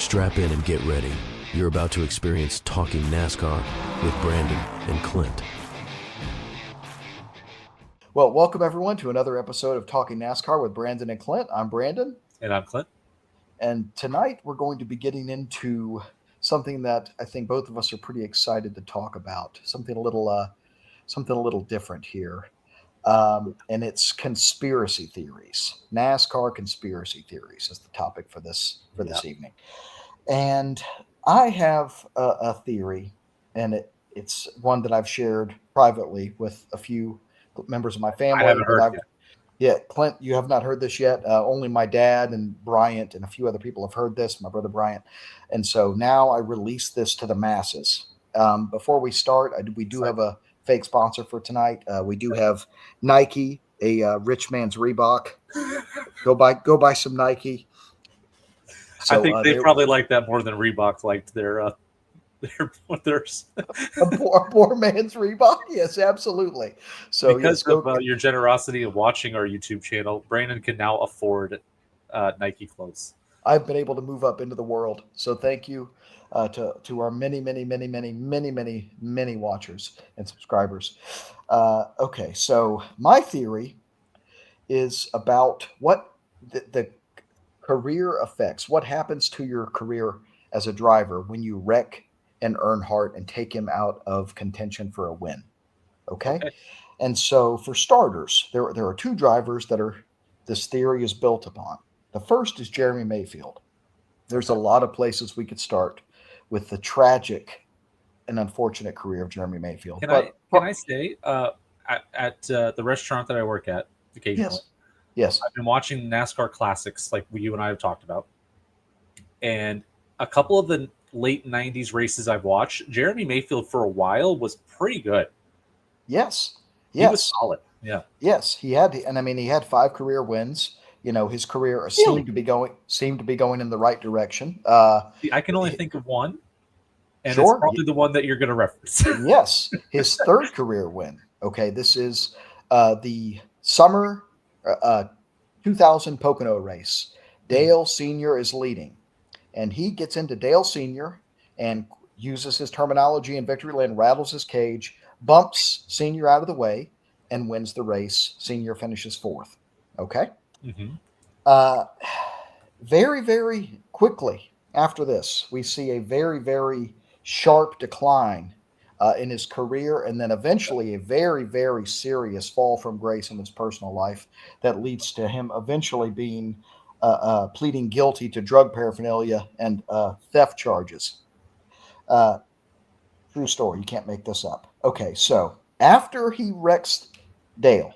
Strap in and get ready. You're about to experience Talking NASCAR with Brandon and Clint. Well, welcome everyone to another episode of Talking NASCAR with Brandon and Clint. I'm Brandon. And I'm Clint. And tonight we're going to be getting into something that I think both of us are pretty excited to talk about. Something a little different here. And it's conspiracy theories. NASCAR conspiracy theories is the topic for this evening. And I have a theory, and it's one that I've shared privately with a few members of my family. I haven't heard it yet. Yeah, Clint, you have not heard this yet. Only my dad and Bryant and a few other people have heard this, my brother Bryant. And so now I release this to the masses. Before we start, we do have a fake sponsor for tonight. We do have Nike, a rich man's Reebok. Go buy some Nike. So, I think they probably like that more than Reebok liked their a poor man's Reebok. Yes, absolutely. So because of your generosity of watching our YouTube channel, Brandon can now afford Nike clothes. I've been able to move up into the world. So thank you to our many watchers and subscribers. Okay, so my theory is about what the career effects, what happens to your career as a driver when you wreck an Earnhardt and take him out of contention for a win. Okay. And so for starters, there are two drivers that this theory is built upon. The first is Jeremy Mayfield. There's a lot of places we could start with the tragic and unfortunate career of Jeremy Mayfield. Can I say at the restaurant that I work at occasionally? Yes. I've been watching NASCAR classics like you and I have talked about. And a couple of the late 90s races I've watched, Jeremy Mayfield for a while was pretty good. Yes. He was solid. Yeah. Yes, he had, and I mean, he had 5 career wins. You know, his career seemed to be going in the right direction. I can only think of one, and it's probably the one that you're going to reference. Yes, his 3rd career win. Okay, this is the summer 2000 Pocono race. Dale Sr. is leading, and he gets into Dale Sr. and uses his terminology in victory lane, rattles his cage, bumps Sr. out of the way, and wins the race. Sr. finishes 4th. Okay. Mm-hmm. Very, very quickly after this, we see a very, very sharp decline in his career, and then eventually a very, very serious fall from grace in his personal life that leads to him eventually being pleading guilty to drug paraphernalia and theft charges. True story. You can't make this up. Okay, so after he wrecks Dale,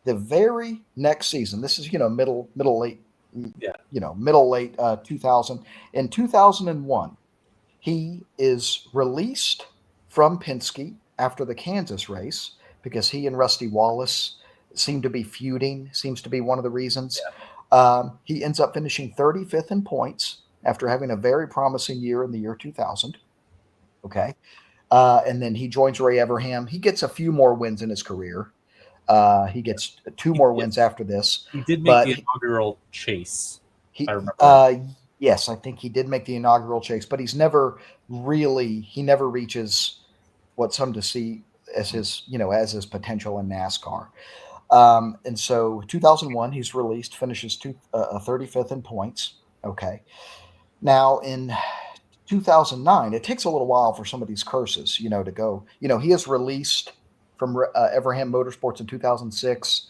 the very next season, this is middle late 2000. In 2001, he is released from Penske after the Kansas race because he and Rusty Wallace seem to be feuding. Seems to be one of the reasons. Yeah. He ends up finishing 35th in points after having a very promising year in the year 2000. Okay. And then he joins Ray Everham. He gets a few more wins in his career. He gets 2 more wins after this. He did make the inaugural chase. I remember. Yes, I think he did make the inaugural chase, but he never reaches what some to see as his potential in NASCAR. And so 2001, he's released, finishes 35th in points. Okay. Now in 2009, it takes a little while for some of these curses, to go. He is released from Everham Motorsports in 2006.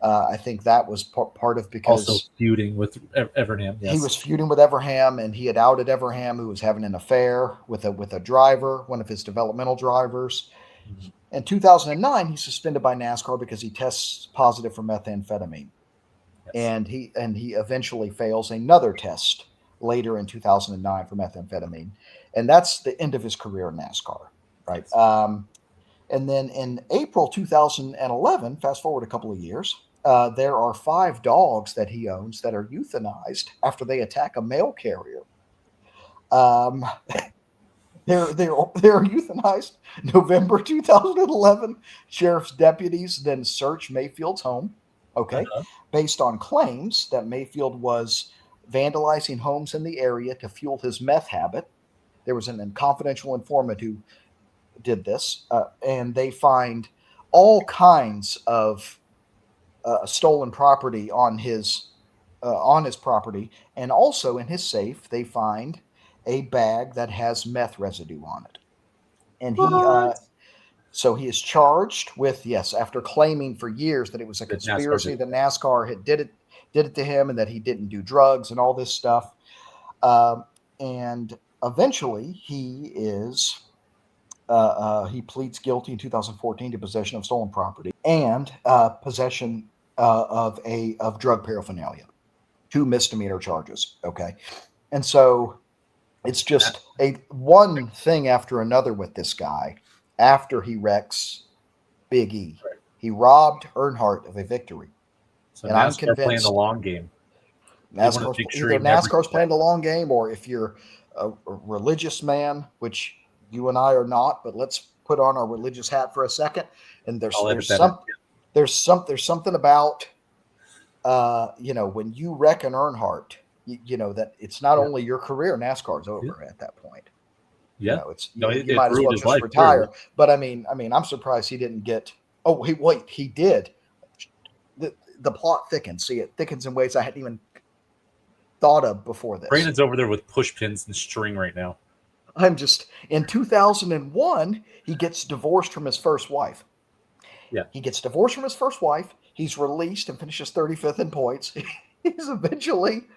I think that was part of because also feuding with Everham. Yes. He was feuding with Everham, and he had outed Everham, who was having an affair with a driver, one of his developmental drivers. Mm-hmm. In 2009, he's suspended by NASCAR because he tests positive for methamphetamine, and he eventually fails another test later in 2009 for methamphetamine, and that's the end of his career in NASCAR, right? And then in April 2011, fast forward a couple of years, there are 5 dogs that he owns that are euthanized after they attack a mail carrier. They're euthanized. November 2011, sheriff's deputies then search Mayfield's home, based on claims that Mayfield was vandalizing homes in the area to fuel his meth habit. There was a confidential informant who did this, and they find all kinds of stolen property on his property, and also in his safe they find a bag that has meth residue on it. And What? so he is charged with, yes, after claiming for years that it was a That NASCAR conspiracy, did. that NASCAR had did it to him, and that he didn't do drugs and all this stuff. And eventually he pleads guilty in 2014 to possession of stolen property and possession of drug paraphernalia, 2 misdemeanor charges. Okay, and so it's just one thing after another with this guy. After he wrecks Big E, Right. he robbed Earnhardt of a victory. So And I'm NASCAR playing the convinced long game. They want to make sure either he never NASCAR's gets playing the long game, or if you're a religious man, which you and I are not, but let's put on our religious hat for a second. And there's I'll edit there's that in. there's something about when you wreck an Earnhardt, that it's not only your career, NASCAR's over at that point. Yeah. It's No, you it might as ruined well his just life, retire. clearly. But I mean, I'm surprised he didn't get. Oh, he did. The plot thickens. See, it thickens in ways I hadn't even thought of before this. Brandon's over there with push pins and string right now. I'm just in 2001, he gets divorced from his first wife. Yeah. He gets divorced from his first wife. He's released and finishes 35th in points. He's eventually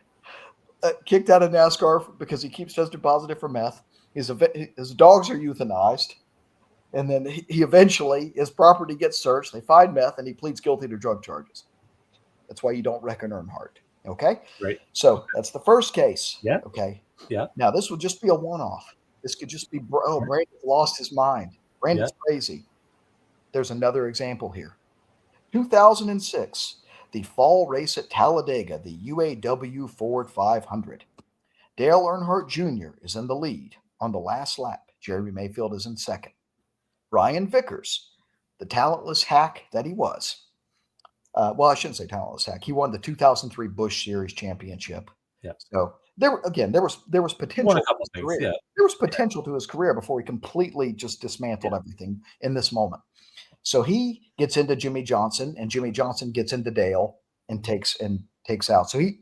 kicked out of NASCAR because he keeps testing positive for meth. His dogs are euthanized. And then he eventually, his property gets searched. They find meth, and he pleads guilty to drug charges. That's why you don't wreck an Earnhardt. Okay? Right. So that's the first case. Yeah. Okay? Yeah. Now, this would just be a one-off. This could just be, Brandon lost his mind. Brandon's crazy. There's another example here. 2006, the fall race at Talladega, the UAW Ford 500. Dale Earnhardt Jr. is in the lead on the last lap. Jeremy Mayfield is in second. Brian Vickers, the talentless hack that he was. Well, I shouldn't say talentless hack. He won the 2003 Busch Series championship. Yeah. So there was potential. Won a couple things. Yeah. There was potential to his career before he completely just dismantled everything in this moment. So he gets into Jimmy Johnson, and Jimmy Johnson gets into Dale and takes out. So he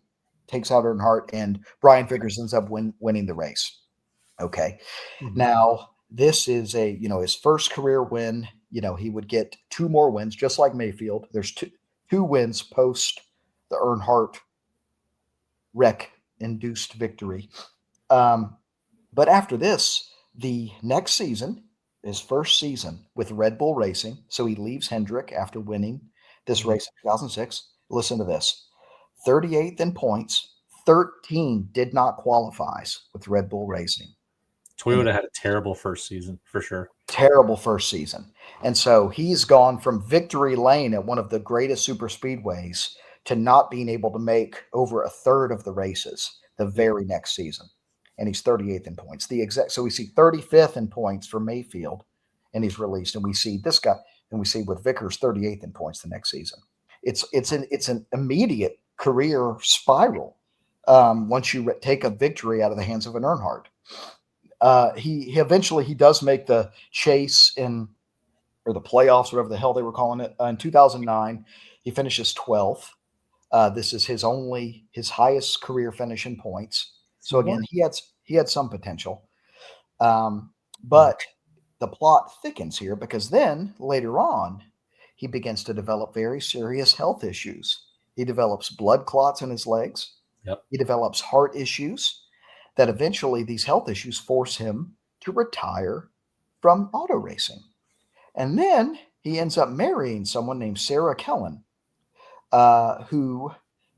takes out Earnhardt, and Brian Vickers ends up winning the race. Okay. Mhm. Now, this is his first career win. He would get 2 more wins, just like Mayfield. There's two wins post the Earnhardt wreck-induced victory. But after this, the next season, his first season with Red Bull Racing, so he leaves Hendrick after winning this race in 2006. Listen to this. 38th in points, 13 did not qualify with Red Bull Racing. Toyota had a terrible first season, for sure. Terrible first season. And so he's gone from victory lane at one of the greatest super speedways to not being able to make over a third of the races the very next season. And he's 38th in points. So we see 35th in points for Mayfield, and he's released. And we see this guy, and we see with Vickers 38th in points the next season. It's an immediate career spiral once you take a victory out of the hands of an Earnhardt. He eventually does make the chase or the playoffs, whatever the hell they were calling it. In 2009, he finishes 12th. This is his highest career finish in points. So again, he had some potential. But the plot thickens here because then later on, he begins to develop very serious health issues. He develops blood clots in his legs. Yep. He develops heart issues. That eventually these health issues force him to retire from auto racing. And then he ends up marrying someone named Sarah Kellen, who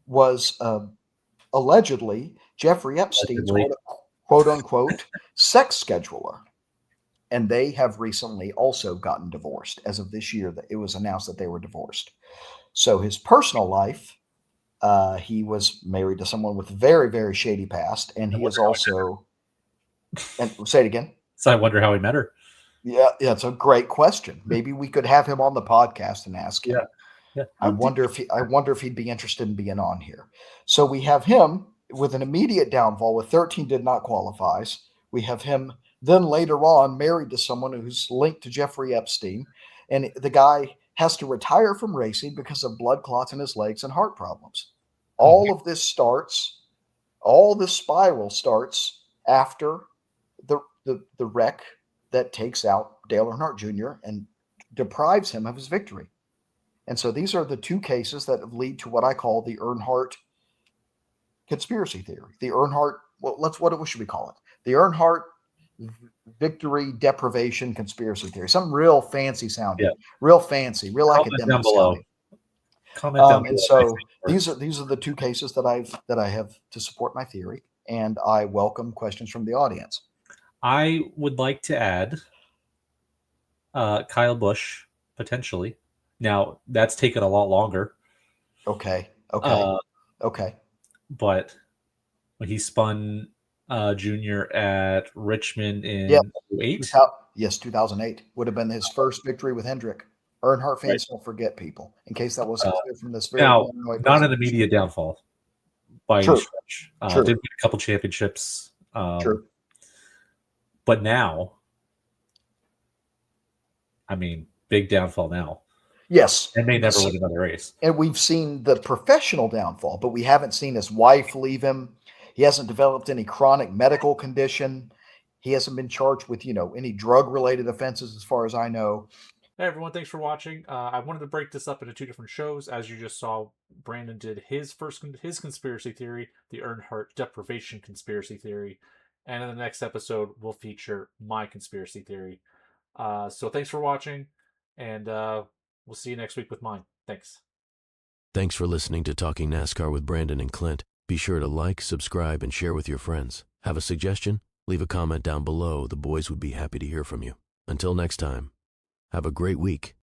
was allegedly Jeffrey Epstein's quote unquote sex scheduler. And they have recently also gotten divorced. As of this year, that it was announced that they were divorced. So his personal life, he was married to someone with very, very shady past, and he is also. And say it again. So I wonder how he met her. Yeah, it's a great question. Maybe we could have him on the podcast and ask him. Yeah. I wonder if he'd be interested in being on here. So we have him with an immediate downfall with 13 did not qualifies. We have him then later on married to someone who's linked to Jeffrey Epstein, and the guy has to retire from racing because of blood clots in his legs and heart problems. All of this starts, all this spiral starts after the wreck that takes out Dale Earnhardt Jr. and deprives him of his victory. And so these are the two cases that lead to what I call the Earnhardt conspiracy theory. The Earnhardt, well, what should we call it? The Earnhardt victory deprivation conspiracy theory. Something real fancy sounding, real fancy, real academic sounding. Comment down below. And so these are the two cases that I have to support my theory, and I welcome questions from the audience. I would like to add Kyle Busch potentially. Now that's taken a lot longer. Okay. But when he spun Junior at Richmond in 2008? Yes, 2008 would have been his first victory with Hendrick. Earnhardt fans don't forget, people, in case that wasn't clear from this video. Now, not an immediate downfall by any stretch. Did win a couple championships. True. But now, I mean, big downfall now. Yes. And may never win another race. And we've seen the professional downfall, but we haven't seen his wife leave him. He hasn't developed any chronic medical condition. He hasn't been charged with, any drug-related offenses as far as I know. Hey everyone, thanks for watching. I wanted to break this up into two different shows. As you just saw, Brandon did his conspiracy theory, the Earnhardt deprivation conspiracy theory. And in the next episode, we'll feature my conspiracy theory. So thanks for watching, and we'll see you next week with mine. Thanks. Thanks for listening to Talking NASCAR with Brandon and Clint. Be sure to like, subscribe, and share with your friends. Have a suggestion? Leave a comment down below. The boys would be happy to hear from you. Until next time, have a great week.